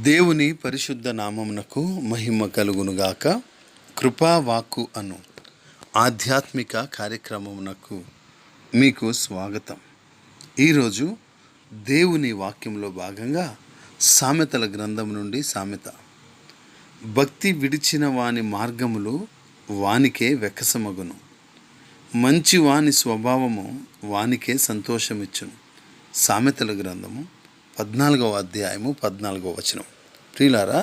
దేవుని పరిశుద్ధ నామమునకు మహిమ కలుగునుగాక. కృపావాక్కు అను ఆధ్యాత్మిక కార్యక్రమమునకు మీకు స్వాగతం. ఈరోజు దేవుని వాక్యంలో భాగంగా సామెతల గ్రంథం నుండి సామెత. భక్తి విడిచిన వాని మార్గములు వానికే వెక్కసమగును, మంచి వాని స్వభావము వానికే సంతోషమిచ్చును. సామెతల గ్రంథము 14వ అధ్యాయము 14వ వచనం. ప్రియులారా,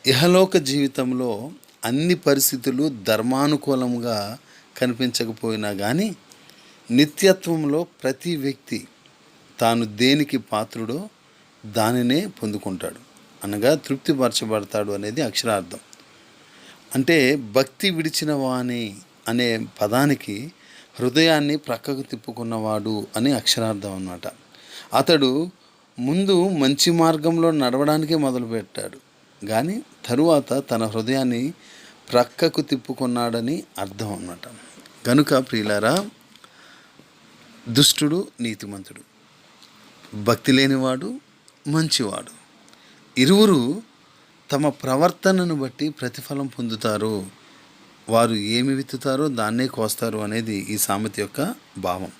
ఇహలోక జీవితంలో అన్ని పరిస్థితులు ధర్మానుకూలంగా కనిపించకపోయినా కానీ నిత్యత్వంలో ప్రతి వ్యక్తి తాను దేనికి పాత్రుడో దానినే పొందుకుంటాడు, అనగా తృప్తిపరచబడతాడు అనేది అక్షరార్థం. అంటే భక్తి విడిచిన వాని అనే పదానికి హృదయాన్ని ప్రక్కకు తిప్పుకున్నవాడు అని అక్షరార్థం అన్నమాట. అతడు ముందు మంచి మార్గంలో నడవడానికే మొదలుపెట్టాడు, కానీ తరువాత తన హృదయాన్ని ప్రక్కకు తిప్పుకున్నాడని అర్థం అన్నమాట. కనుక ప్రియులారా, దుష్టుడు నీతిమంతుడు, భక్తి లేనివాడు మంచివాడు, ఇరువురు తమ ప్రవర్తనను బట్టి ప్రతిఫలం పొందుతారు. వారు ఏమి విత్తుతారో దాన్నే కోస్తారు అనేది ఈ సామెత యొక్క భావం.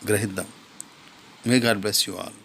గ్రహిద్దాం. May God bless you all.